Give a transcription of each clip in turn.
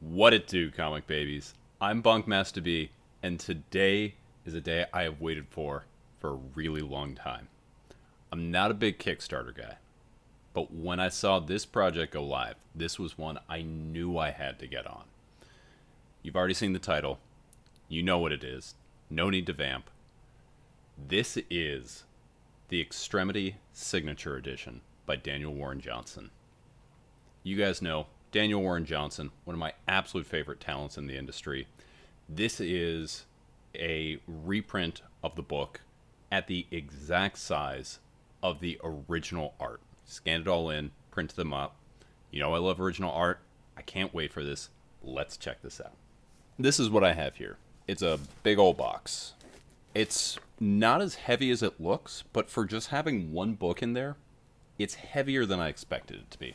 What it do, comic babies? I'm Bunkmaster B, and today is a day I have waited for a really long time. I'm not a big Kickstarter guy, but when I saw this project go live, this was one I knew I had to get on. You've already seen the title. You know what it is. No need to vamp. This is the Extremity Signature Edition by Daniel Warren Johnson. You guys know Daniel Warren Johnson, one of my absolute favorite talents in the industry. This is a reprint of the book at the exact size of the original art. Scanned it all in, printed them up. You know I love original art. I can't wait for this. Let's check this out. This is what I have here. It's a big old box. It's not as heavy as it looks, but for just having one book in there, it's heavier than I expected it to be.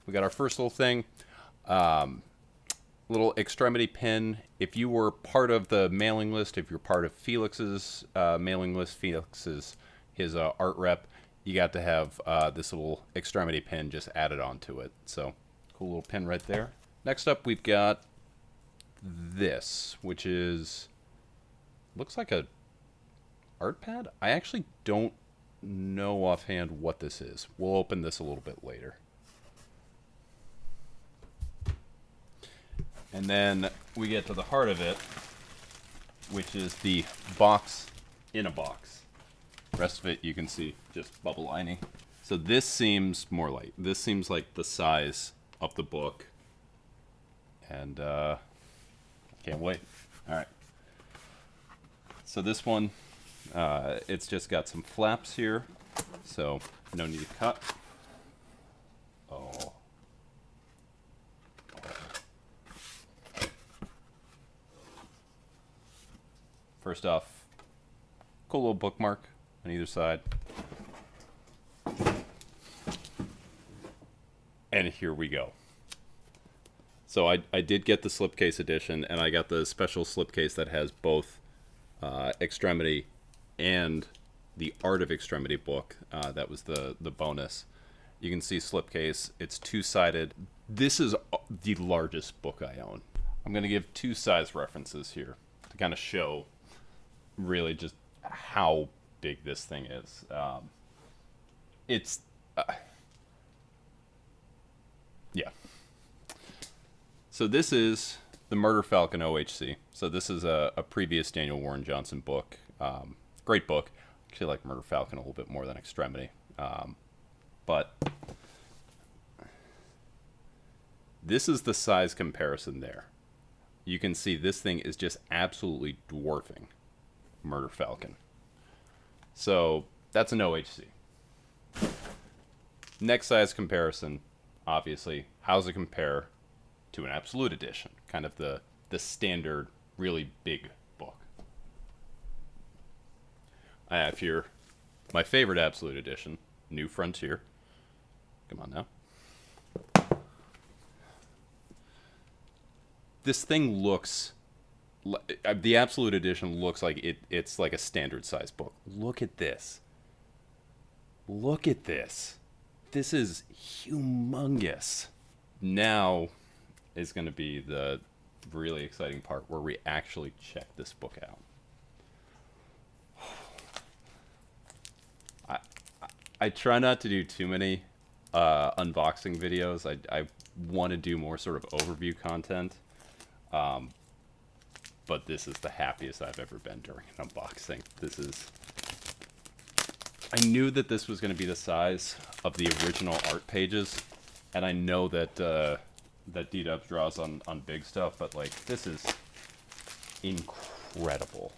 We got our first little thing, little Extremity pin. If you were part of the mailing list, if you're part of Felix's mailing list, Felix is his art rep, you got to have this little Extremity pin just added onto it. So, cool little pin right there. Next up, we've got this, which is, looks like a art pad. I actually don't know offhand what this is. We'll open this a little bit later. And then we get to the heart of it, which is the box in a box. The rest of it you can see just bubble lining. So this seems more like, this seems like the size of the book. And can't wait. All right. So this one, it's just got some flaps here. So no need to cut. Oh. First off, cool little bookmark on either side. And here we go. So I did get the slipcase edition, and I got the special slipcase that has both Extremity and the Art of Extremity book. That was the bonus. You can see slipcase. It's two-sided. This is the largest book I own. I'm going to give two size references here to kind of show really just how big this thing is. It's yeah. So this is the Murder Falcon OHC. So this is a previous Daniel Warren Johnson book. Great book. Actually, I like Murder Falcon a little bit more than Extremity. But this is the size comparison there. You can see this thing is just absolutely dwarfing Murder Falcon. So that's an OHC. Next size comparison, obviously, how's it compare to an Absolute Edition? Kind of the standard, really big book. I have here my favorite Absolute Edition, New Frontier. Come on now. This thing looks, the Absolute Edition looks like it's like a standard size book. Look at this. Look at this. This is humongous. Now is going to be the really exciting part where we actually check this book out. I try not to do too many unboxing videos. I want to do more sort of overview content. But this is the happiest I've ever been during an unboxing. This is... I knew that this was going to be the size of the original art pages, and I know that that DW draws on big stuff, but like this is incredible.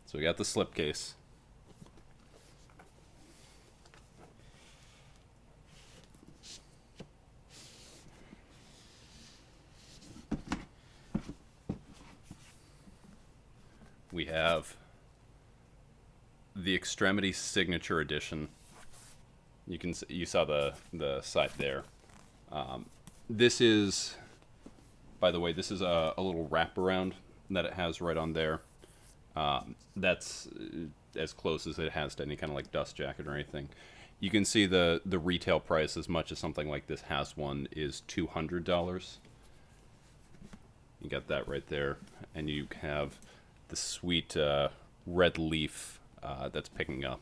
So we got the slipcase. We have the Extremity Signature Edition. You saw the side there. This is, by the way, this is a little wraparound that it has right on there. That's as close as it has to any kind of like dust jacket or anything. You can see the retail price, as much as something like this has one, is $200. You got that right there, and you have the sweet red leaf that's picking up.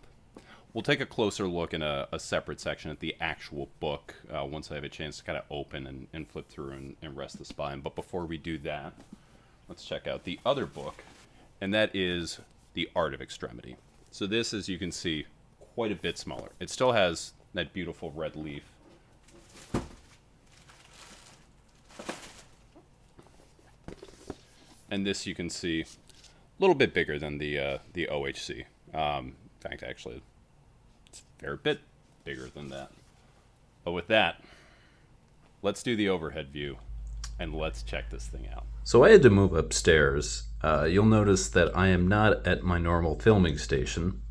We'll take a closer look in a separate section at the actual book once I have a chance to kind of open and flip through and rest the spine. But before we do that, let's check out the other book, and that is The Art of Extremity. So this, as you can see, quite a bit smaller. It still has that beautiful red leaf. And this, you can see, a little bit bigger than the OHC. In fact, actually, it's a fair bit bigger than that. But with that, let's do the overhead view, and let's check this thing out. So I had to move upstairs. You'll notice that I am not at my normal filming station.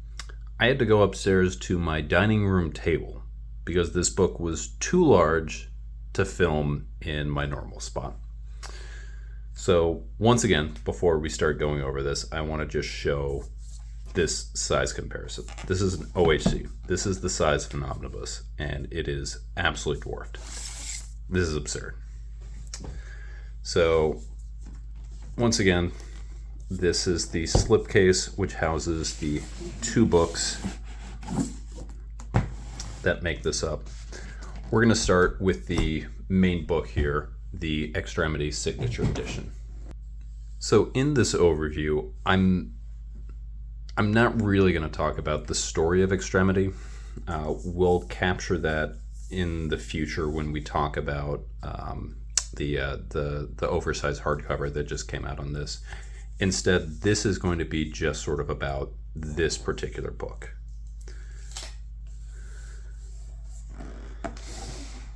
I had to go upstairs to my dining room table because this book was too large to film in my normal spot. So once again, before we start going over this, I want to just show this size comparison. This is an OHC. This is the size of an omnibus, and it is absolutely dwarfed. This is absurd. So once again, this is the slipcase, which houses the two books that make this up. We're going to start with the main book here, the Extremity Signature Edition. So in this overview, I'm not really going to talk about the story of Extremity. We'll capture that in the future when we talk about the oversized hardcover that just came out on this. Instead, this is going to be just sort of about this particular book.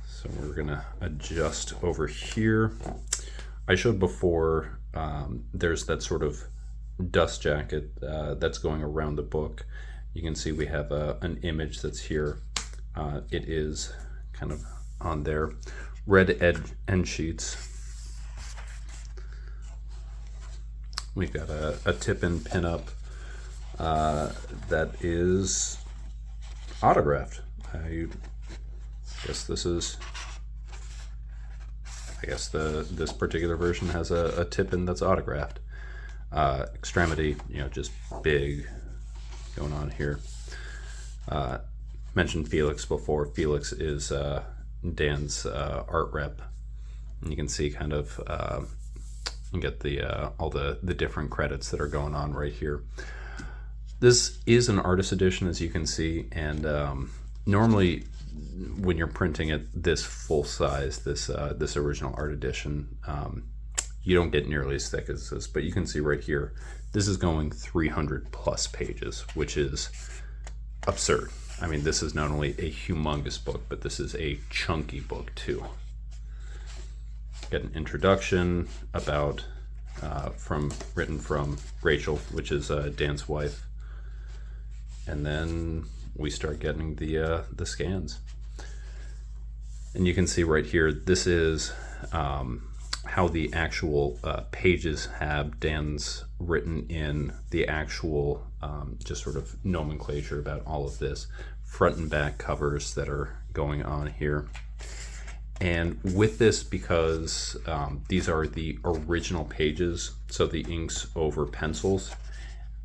So we're going to adjust over here. I showed before there's that sort of dust jacket that's going around the book. You can see we have an image that's here. It is kind of on there. Red end sheets. We've got a tip-in pinup that is autographed. I guess this is. I guess this particular version has a tip-in that's autographed. Extremity, just big going on here. Mentioned Felix before. Felix is Dan's art rep. And you can see kind of. You get the all the different credits that are going on right here. This is an artist edition, as you can see, and normally when you're printing it this full size, this original art edition, you don't get nearly as thick as this. But you can see right here, this is going 300 plus pages, which is absurd. I mean, this is not only a humongous book, but this is a chunky book too. Get an introduction about written from Rachel, which is Dan's wife, and then we start getting the scans. And you can see right here, this is how the actual pages have Dan's written in the actual just sort of nomenclature about all of this, front and back covers that are going on here. And with this, because these are the original pages, so the inks over pencils,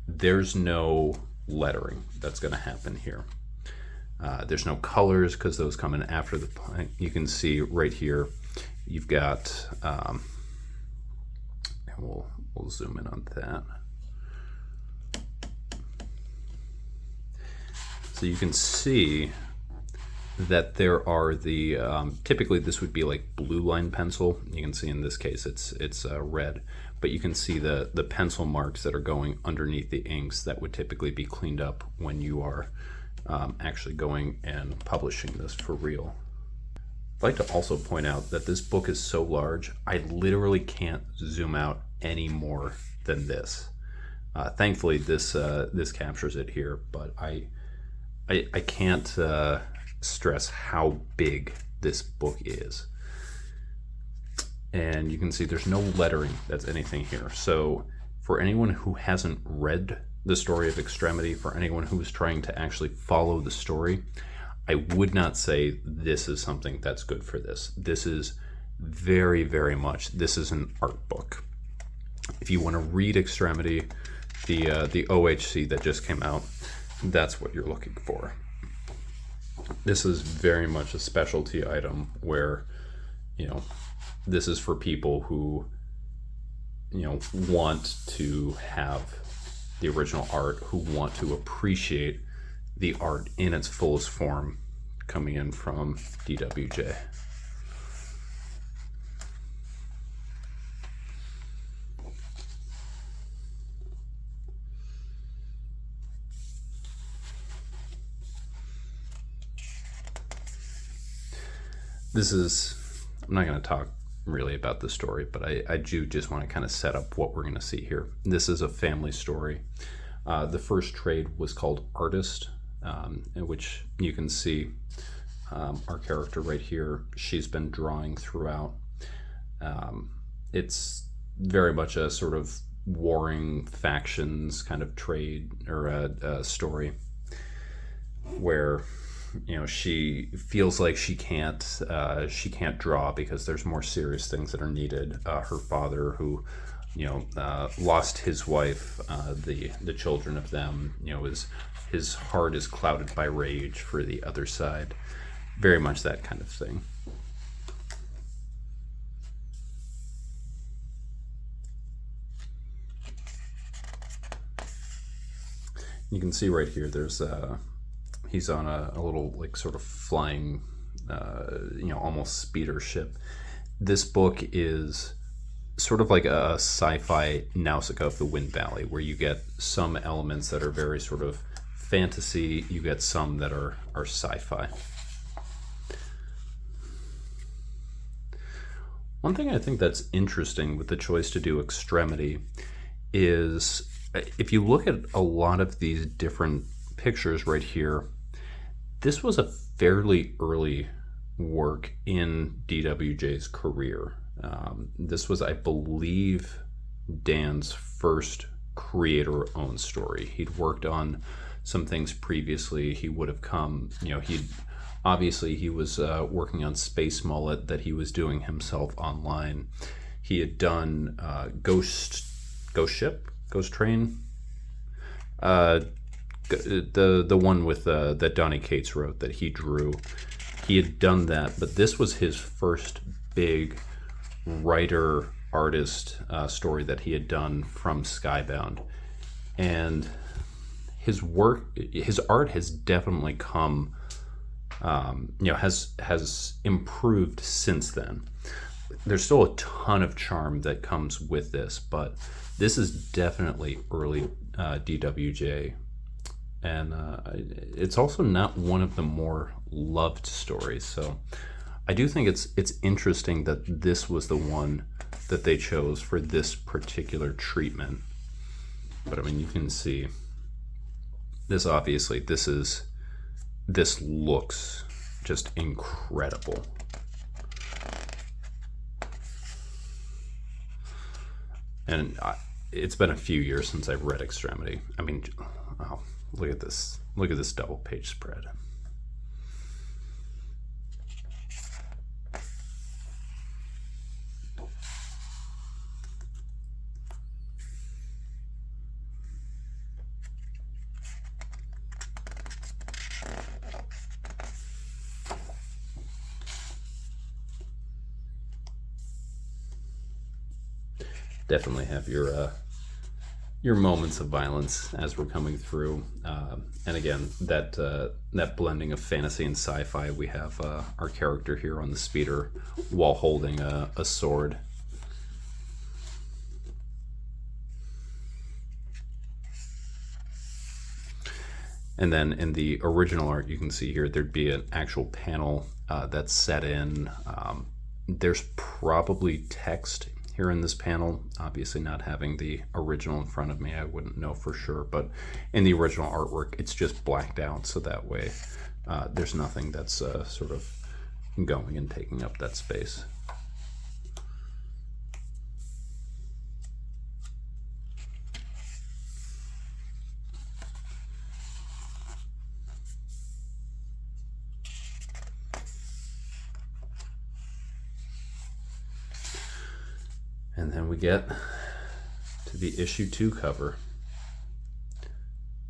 there's no lettering that's going to happen here. There's no colors because those come in after the point. You can see right here, you've got, and we'll zoom in on that. So you can see that there are the typically this would be like blue line pencil. You can see in this case it's red, but you can see the pencil marks that are going underneath the inks that would typically be cleaned up when you are actually going and publishing this for real. I'd like to also point out that this book is so large, I literally can't zoom out any more than this. Thankfully this captures it here, but I can't stress how big this book is. And you can see there's no lettering that's anything here. So for anyone who hasn't read the story of Extremity, for anyone who's trying to actually follow the story, I would not say this is something that's good for this. This is very, very much, this is an art book. If you want to read Extremity, the OHC that just came out, that's what you're looking for. This is very much a specialty item where, you know, this is for people who, you know, want to have the original art, who want to appreciate the art in its fullest form coming in from DWJ. This is, I'm not going to talk really about the story, but I do just want to kind of set up what we're going to see here. This is a family story. The first trade was called Artist, in which you can see our character right here. She's been drawing throughout. It's very much a sort of warring factions kind of trade or a story where, you know, she feels like she can't draw because there's more serious things that are needed. Her father, who, you know, lost his wife, the children of them, you know, his heart is clouded by rage for the other side. Very much that kind of thing. You can see right here, there's he's on a little, like, sort of flying, you know, almost speeder ship. This book is sort of like a sci-fi Nausicaa of the Wind Valley, where you get some elements that are very sort of fantasy, you get some that are sci-fi. One thing I think that's interesting with the choice to do Extremity is, if you look at a lot of these different pictures right here, this was a fairly early work in DWJ's career. This was, I believe, Dan's first creator-owned story. He'd worked on some things previously. He would have come, you know, he was working on Space Mullet that he was doing himself online. He had done Ghost Train, the one with that Donnie Cates wrote that he drew. He had done that, but this was his first big writer artist story that he had done from Skybound, and his art has definitely come, you know, has improved since then. There's still a ton of charm that comes with this, but this is definitely early DWJ, and it's also not one of the more loved stories. So I do think it's interesting that this was the one that they chose for this particular treatment. But I mean, you can see this, obviously this looks just incredible. And it's been a few years since I've read Extremity. I mean, oh, look at this double page spread. Definitely have your moments of violence as we're coming through, and again, that blending of fantasy and sci-fi. We have our character here on the speeder while holding a sword. And then in the original art, you can see here there'd be an actual panel that's set in. There's probably text here in this panel. Obviously, not having the original in front of me, I wouldn't know for sure, but in the original artwork, it's just blacked out, so that way there's nothing that's sort of going and taking up that space. And then we get to the issue 2 cover.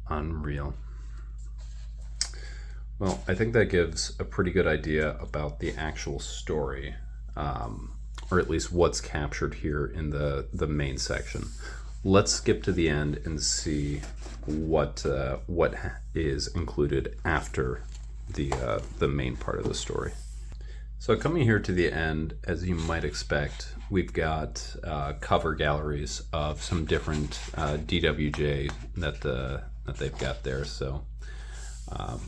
Unreal. Well, I think that gives a pretty good idea about the actual story, or at least what's captured here in the main section. Let's skip to the end and see what is included after the main part of the story. So coming here to the end, as you might expect, we've got cover galleries of some different DWJ that they've got there. So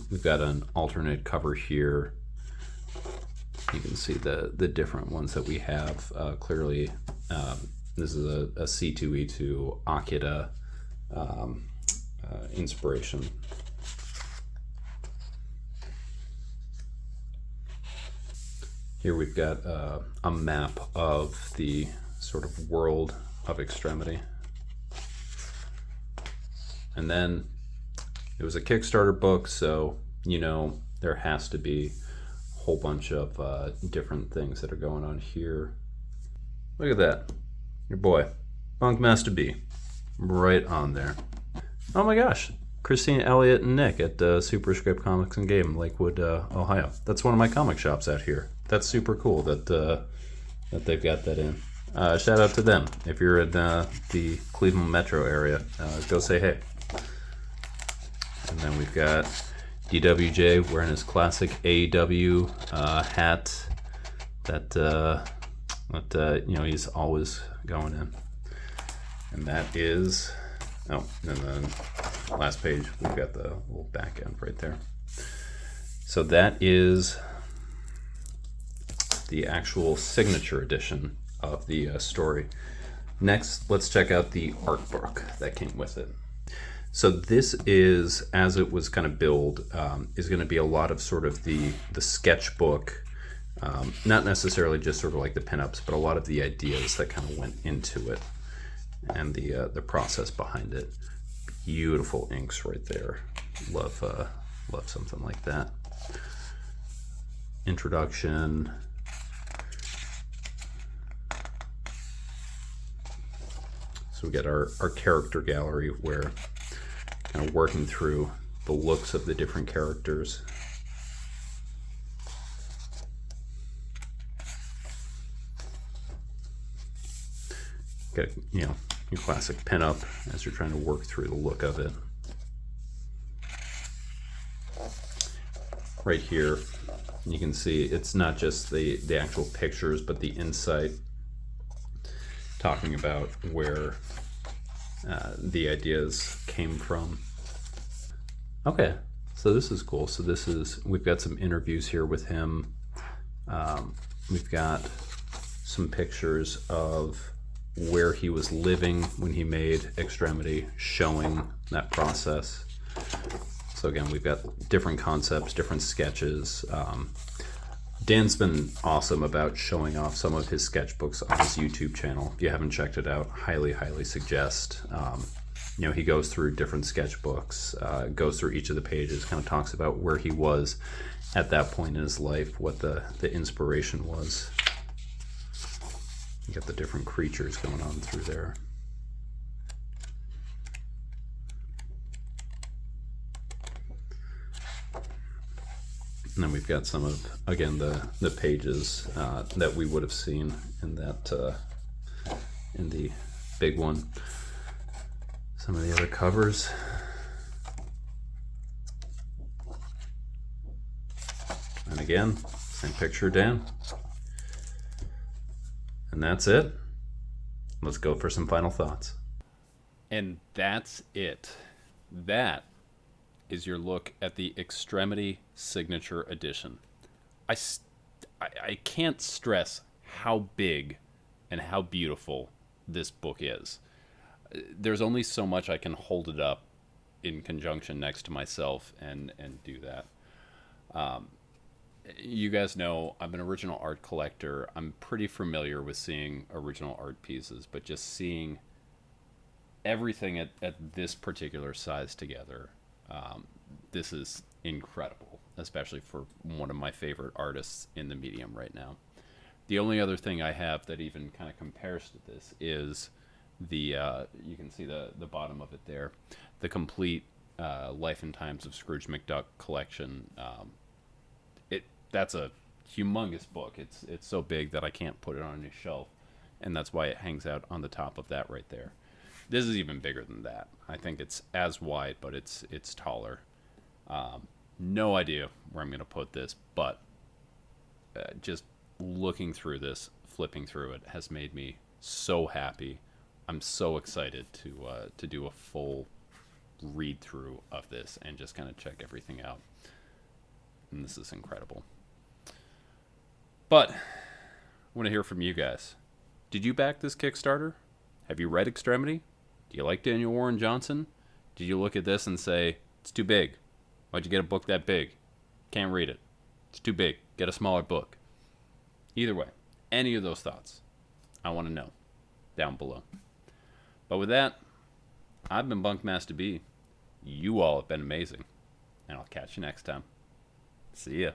we've got an alternate cover here. You can see the different ones that we have. Clearly, this is a C2E2 Akira inspiration. Here we've got a map of the sort of world of Extremity. And then it was a Kickstarter book, so you know there has to be a whole bunch of different things that are going on here. Look at that. Your boy, Bunkmaster B, right on there. Oh my gosh, Christina, Elliott, and Nick at Superscript Comics and Game, Lakewood, Ohio. That's one of my comic shops out here. That's super cool that they've got that in. Shout out to them. If you're in the Cleveland metro area, go say hey. And then we've got DWJ wearing his classic AEW hat that you know he's always going in. And that is, oh, and then last page we've got the little back end right there. So that is the actual signature edition of the story. Next, let's check out the art book that came with it. So this is, as it was kind of billed, is going to be a lot of sort of the sketchbook, not necessarily just sort of like the pinups, but a lot of the ideas that kind of went into it and the process behind it. Beautiful inks right there. Love something like that. Introduction. So we get our character gallery where kind of working through the looks of the different characters. Got, you know, your classic pinup as you're trying to work through the look of it. Right here, you can see it's not just the actual pictures, but the insight, talking about where the ideas came from. Okay, so this is cool. So this is, we've got some interviews here with him. We've got some pictures of where he was living when he made Extremity, showing that process. So again, we've got different concepts, different sketches. Dan's been awesome about showing off some of his sketchbooks on his YouTube channel. If you haven't checked it out, highly suggest. You know, he goes through different sketchbooks, goes through each of the pages, kind of talks about where he was at that point in his life, what the inspiration was. You got the different creatures going on through there. And then we've got some of, again, the pages that we would have seen in that in the big one. Some of the other covers. And again, same picture, Dan. And that's it. Let's go for some final thoughts. And that's it. That is your look at the Extremity Signature Edition. I can't stress how big and how beautiful this book is. There's only so much I can hold it up in conjunction next to myself and do that. You guys know I'm an original art collector. I'm pretty familiar with seeing original art pieces, but just seeing everything at this particular size together, this is incredible, especially for one of my favorite artists in the medium right now. The only other thing I have that even kind of compares to this is the you can see the bottom of it there, the complete Life and Times of Scrooge McDuck collection. That's a humongous book. It's so big that I can't put it on a shelf, and that's why it hangs out on the top of that right there. This is even bigger than that. I think it's as wide, but it's taller. No idea where I'm going to put this, but just looking through this, flipping through it, has made me so happy. I'm so excited to do a full read through of this and just kind of check everything out. And this is incredible. But I want to hear from you guys. Did you back this Kickstarter? Have you read Extremity? Do you like Daniel Warren Johnson? Did you look at this and say, it's too big? Why'd you get a book that big? Can't read it. It's too big. Get a smaller book. Either way, any of those thoughts, I want to know down below. But with that, I've been Bunkmaster B. You all have been amazing. And I'll catch you next time. See ya.